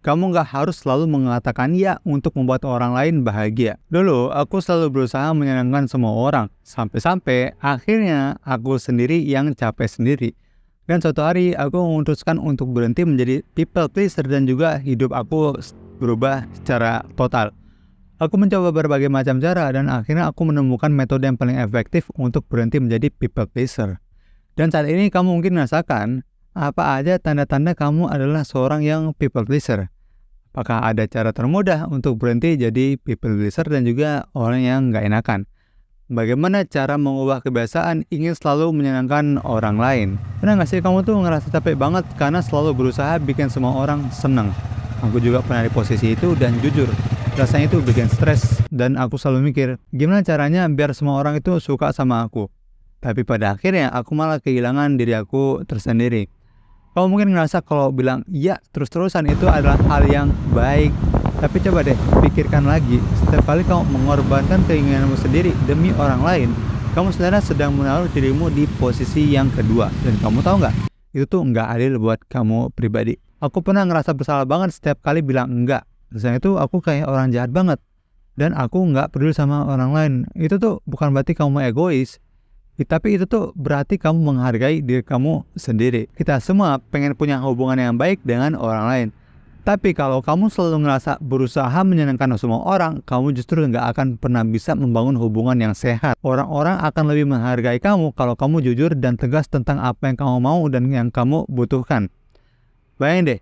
Kamu nggak harus selalu mengatakan ya untuk membuat orang lain bahagia. Dulu, aku selalu berusaha menyenangkan semua orang. Sampai-sampai akhirnya aku sendiri yang capek sendiri. Dan suatu hari aku memutuskan untuk berhenti menjadi people pleaser dan juga hidup aku berubah secara total. Aku mencoba berbagai macam cara dan akhirnya aku menemukan metode yang paling efektif untuk berhenti menjadi people pleaser. Dan saat ini kamu mungkin merasakan apa aja tanda-tanda kamu adalah seorang yang people pleaser. Apakah ada cara termudah untuk berhenti jadi people pleaser dan juga orang yang nggak enakan? Bagaimana cara mengubah kebiasaan ingin selalu menyenangkan orang lain? Pernah nggak sih kamu tuh ngerasa capek banget karena selalu berusaha bikin semua orang senang? Aku juga pernah di posisi itu dan jujur, rasanya itu bikin stres dan aku selalu mikir, gimana caranya biar semua orang itu suka sama aku? Tapi pada akhirnya aku malah kehilangan diri aku tersendiri. Kamu mungkin ngerasa kalau bilang iya terus-terusan itu adalah hal yang baik. Tapi coba deh pikirkan lagi, setiap kali kamu mengorbankan keinginanmu sendiri demi orang lain, kamu sebenarnya sedang menaruh dirimu di posisi yang kedua. Dan kamu tahu nggak? Itu tuh nggak adil buat kamu pribadi. Aku pernah ngerasa bersalah banget setiap kali bilang enggak. Rasanya itu aku kayak orang jahat banget. Dan aku nggak peduli sama orang lain. Itu tuh bukan berarti kamu egois. Tapi itu tuh berarti kamu menghargai diri kamu sendiri. Kita semua pengen punya hubungan yang baik dengan orang lain. Tapi kalau kamu selalu ngerasa berusaha menyenangkan semua orang, kamu justru nggak akan pernah bisa membangun hubungan yang sehat. Orang-orang akan lebih menghargai kamu kalau kamu jujur dan tegas tentang apa yang kamu mau dan yang kamu butuhkan. Bayangin deh,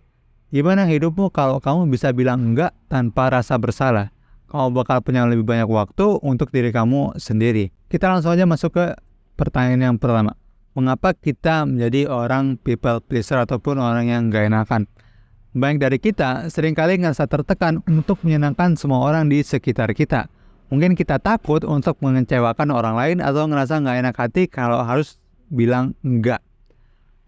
gimana hidupmu kalau kamu bisa bilang enggak tanpa rasa bersalah? Kamu bakal punya lebih banyak waktu untuk diri kamu sendiri. Kita langsung aja masuk ke pertanyaan yang pertama. Mengapa kita menjadi orang people pleaser ataupun orang yang gak enakan? Banyak dari kita seringkali ngerasa tertekan untuk menyenangkan semua orang di sekitar kita. Mungkin kita takut untuk mengecewakan orang lain atau ngerasa gak enak hati kalau harus bilang enggak.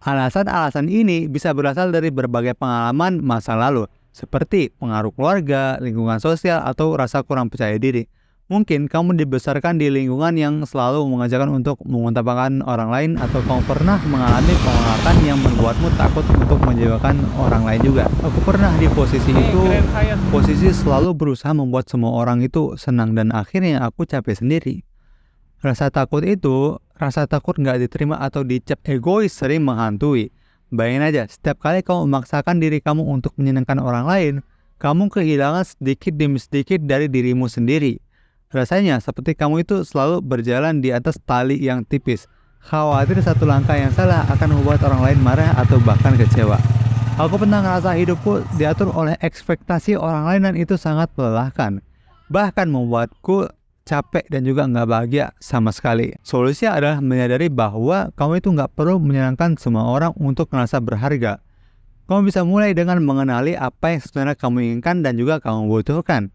Alasan-alasan ini bisa berasal dari berbagai pengalaman masa lalu, seperti pengaruh keluarga, lingkungan sosial, atau rasa kurang percaya diri. Mungkin kamu dibesarkan di lingkungan yang selalu mengajarkan untuk mengutamakan orang lain, atau kamu pernah mengalami penolakan yang membuatmu takut untuk menjauhkan orang lain juga. Aku pernah di posisi itu, posisi selalu berusaha membuat semua orang itu senang dan akhirnya aku capek sendiri. Rasa takut nggak diterima atau dicap egois sering menghantui. Bayangin aja, setiap kali kamu memaksakan diri kamu untuk menyenangkan orang lain, kamu kehilangan sedikit demi sedikit dari dirimu sendiri. Rasanya seperti kamu itu selalu berjalan di atas tali yang tipis. Khawatir satu langkah yang salah akan membuat orang lain marah atau bahkan kecewa. Aku pernah ngerasa hidupku diatur oleh ekspektasi orang lain dan itu sangat melelahkan. Bahkan membuatku capek dan juga nggak bahagia sama sekali. Solusinya adalah menyadari bahwa kamu itu nggak perlu menyenangkan semua orang untuk merasa berharga. Kamu bisa mulai dengan mengenali apa yang sebenarnya kamu inginkan dan juga kamu butuhkan.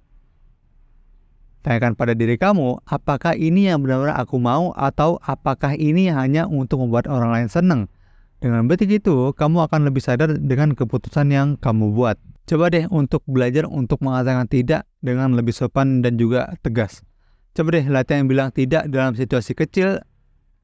Tanyakan pada diri kamu, apakah ini yang benar-benar aku mau atau apakah ini hanya untuk membuat orang lain senang? Dengan begitu, kamu akan lebih sadar dengan keputusan yang kamu buat. Coba deh untuk belajar untuk mengatakan tidak dengan lebih sopan dan juga tegas. Coba deh latihan bilang tidak dalam situasi kecil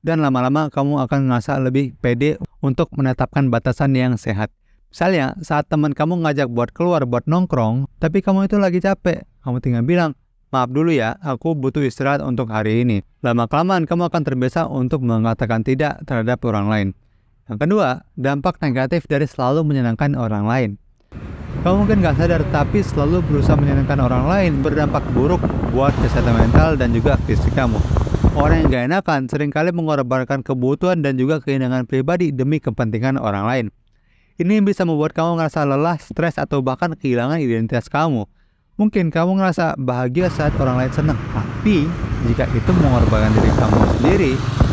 dan lama-lama kamu akan merasa lebih pede untuk menetapkan batasan yang sehat. Misalnya, saat teman kamu ngajak buat keluar buat nongkrong, tapi kamu itu lagi capek, kamu tinggal bilang, maaf dulu ya, aku butuh istirahat untuk hari ini. Lama-kelamaan kamu akan terbiasa untuk mengatakan tidak terhadap orang lain. Yang kedua, dampak negatif dari selalu menyenangkan orang lain. Kamu mungkin gak sadar, tapi selalu berusaha menyenangkan orang lain berdampak buruk buat kesehatan mental dan juga fisik kamu. Orang yang gak enakan seringkali mengorbankan kebutuhan dan juga keinginan pribadi demi kepentingan orang lain. Ini bisa membuat kamu ngerasa lelah, stres, atau bahkan kehilangan identitas kamu. Mungkin kamu ngerasa bahagia saat orang lain senang, tapi jika itu mengorbankan diri kamu sendiri,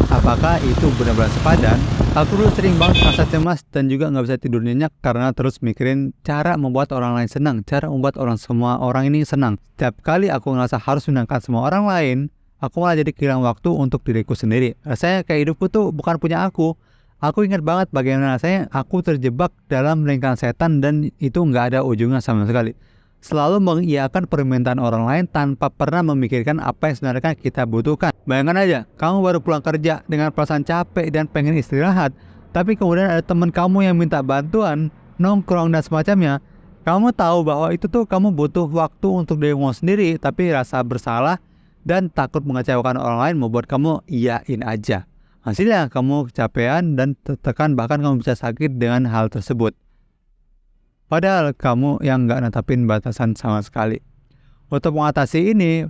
apakah itu benar-benar sepadan? Aku dulu sering banget merasa cemas dan juga nggak bisa tidur nyenyak karena terus mikirin cara membuat orang lain senang, cara membuat semua orang ini senang. Setiap kali aku ngerasa harus menyenangkan semua orang lain, aku malah jadi kehilangan waktu untuk diriku sendiri. Rasanya kayak hidupku tuh bukan punya aku. Aku ingat banget bagaimana rasanya aku terjebak dalam lingkaran setan dan itu nggak ada ujungnya sama sekali. Selalu mengiyakan permintaan orang lain tanpa pernah memikirkan apa yang sebenarnya kita butuhkan. Bayangkan aja, kamu baru pulang kerja dengan perasaan capek dan pengen istirahat, tapi kemudian ada teman kamu yang minta bantuan, nongkrong dan semacamnya. Kamu tahu bahwa itu tuh kamu butuh waktu untuk dirimu sendiri, tapi rasa bersalah dan takut mengecewakan orang lain membuat kamu iyain aja. Hasilnya kamu kecapean dan tertekan, bahkan kamu bisa sakit dengan hal tersebut. Padahal kamu yang nggak netapin batasan sama sekali. Untuk mengatasi ini,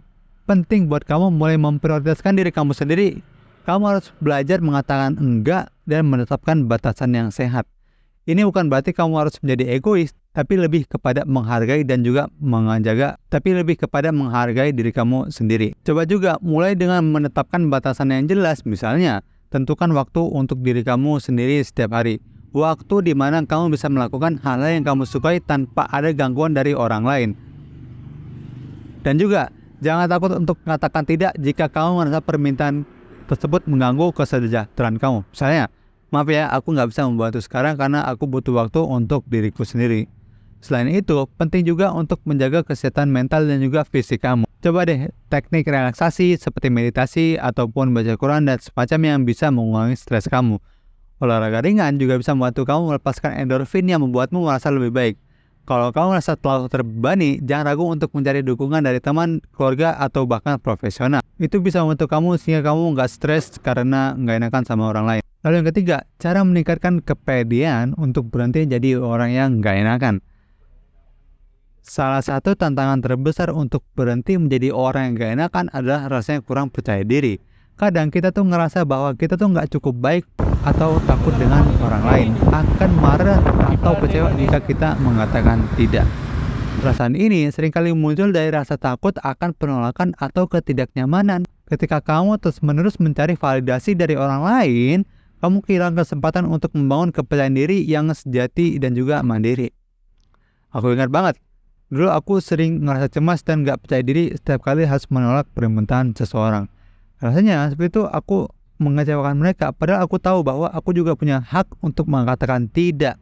penting buat kamu mulai memprioritaskan diri kamu sendiri. Kamu harus belajar mengatakan enggak dan menetapkan batasan yang sehat. Ini bukan berarti kamu harus menjadi egois, tapi lebih kepada menghargai dan juga menghargai diri kamu sendiri. Coba juga mulai dengan menetapkan batasan yang jelas, misalnya tentukan waktu untuk diri kamu sendiri setiap hari. Waktu di mana kamu bisa melakukan hal-hal yang kamu sukai tanpa ada gangguan dari orang lain. Dan juga jangan takut untuk mengatakan tidak jika kamu merasa permintaan tersebut mengganggu kesejahteraan kamu. Misalnya, maaf ya, aku nggak bisa membantu sekarang karena aku butuh waktu untuk diriku sendiri. Selain itu, penting juga untuk menjaga kesehatan mental dan juga fisik kamu. Coba deh teknik relaksasi seperti meditasi ataupun baca Quran dan semacamnya yang bisa mengurangi stres kamu. Olahraga ringan juga bisa membantu kamu melepaskan endorfin yang membuatmu merasa lebih baik. Kalau kamu merasa terlalu terbebani, jangan ragu untuk mencari dukungan dari teman, keluarga, atau bahkan profesional. Itu bisa membantu kamu sehingga kamu nggak stres karena nggak enakan sama orang lain. Lalu yang ketiga, cara meningkatkan kepedean untuk berhenti jadi orang yang nggak enakan. Salah satu tantangan terbesar untuk berhenti menjadi orang yang gak enakan adalah rasanya kurang percaya diri. Kadang kita tuh ngerasa bahwa kita tuh gak cukup baik atau takut dengan orang lain, akan marah atau kecewa jika kita mengatakan tidak. Perasaan ini seringkali muncul dari rasa takut akan penolakan atau ketidaknyamanan. Ketika kamu terus-menerus mencari validasi dari orang lain, kamu kehilangan kesempatan untuk membangun kepercayaan diri yang sejati dan juga mandiri. Aku ingat banget, dulu aku sering ngerasa cemas dan gak percaya diri setiap kali harus menolak permintaan seseorang. Rasanya seperti itu aku mengecewakan mereka, padahal aku tahu bahwa aku juga punya hak untuk mengatakan tidak.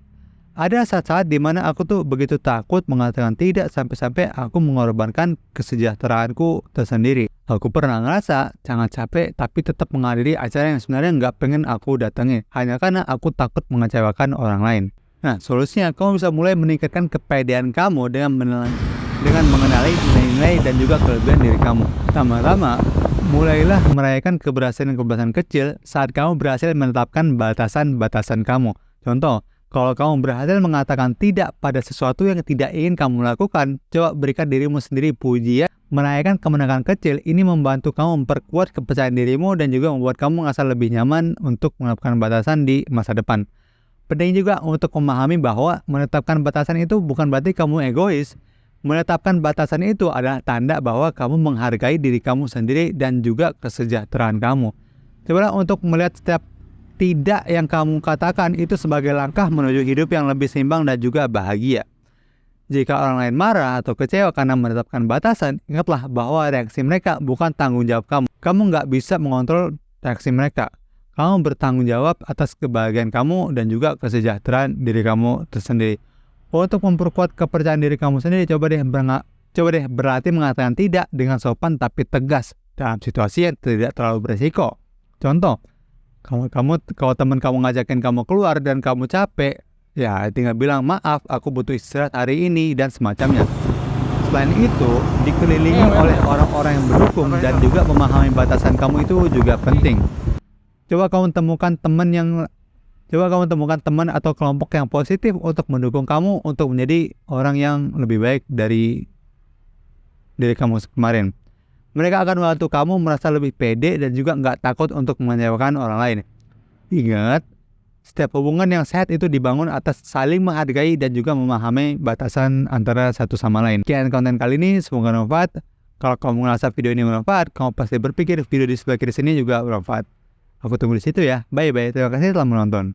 Ada saat-saat dimana aku tuh begitu takut mengatakan tidak sampai-sampai aku mengorbankan kesejahteraanku tersendiri. Aku pernah ngerasa sangat capek tapi tetap menghadiri acara yang sebenarnya gak pengen aku datangi, hanya karena aku takut mengecewakan orang lain. Nah, solusinya kamu bisa mulai meningkatkan kepedean kamu dengan mengenali nilai-nilai dan juga kelebihan diri kamu. Pertama-tama, mulailah merayakan keberhasilan-keberhasilan kecil saat kamu berhasil menetapkan batasan-batasan kamu. Contoh, kalau kamu berhasil mengatakan tidak pada sesuatu yang tidak ingin kamu lakukan, coba berikan dirimu sendiri pujian. Merayakan kemenangan kecil ini membantu kamu memperkuat kepercayaan dirimu dan juga membuat kamu merasa lebih nyaman untuk menetapkan batasan di masa depan. Penting juga untuk memahami bahwa menetapkan batasan itu bukan berarti kamu egois. Menetapkan batasan itu adalah tanda bahwa kamu menghargai diri kamu sendiri dan juga kesejahteraan kamu. Cobalah untuk melihat setiap tidak yang kamu katakan itu sebagai langkah menuju hidup yang lebih seimbang dan juga bahagia. Jika orang lain marah atau kecewa karena menetapkan batasan, ingatlah bahwa reaksi mereka bukan tanggung jawab kamu. Kamu nggak bisa mengontrol reaksi mereka. Kamu bertanggung jawab atas kebahagiaan kamu dan juga kesejahteraan diri kamu tersendiri. Untuk memperkuat kepercayaan diri kamu sendiri, coba deh berlatih mengatakan tidak dengan sopan tapi tegas dalam situasi yang tidak terlalu beresiko. Contoh, kalau teman kamu ngajakin kamu keluar dan kamu capek, ya tinggal bilang maaf, aku butuh istirahat hari ini dan semacamnya. Selain itu, dikelilingi oleh orang-orang yang mendukung dan juga memahami batasan kamu itu juga penting. Coba kamu temukan teman atau kelompok yang positif untuk mendukung kamu untuk menjadi orang yang lebih baik dari diri kamu kemarin. Mereka akan membantu kamu merasa lebih pede dan juga nggak takut untuk mengecewakan orang lain. Ingat, setiap hubungan yang sehat itu dibangun atas saling menghargai dan juga memahami batasan antara satu sama lain. Sekian konten kali ini, semoga bermanfaat. Kalau kamu merasa video ini bermanfaat, kamu pasti berpikir video di sebelah kiri sini juga bermanfaat. Aku tunggu di situ ya. Bye-bye. Terima kasih telah menonton.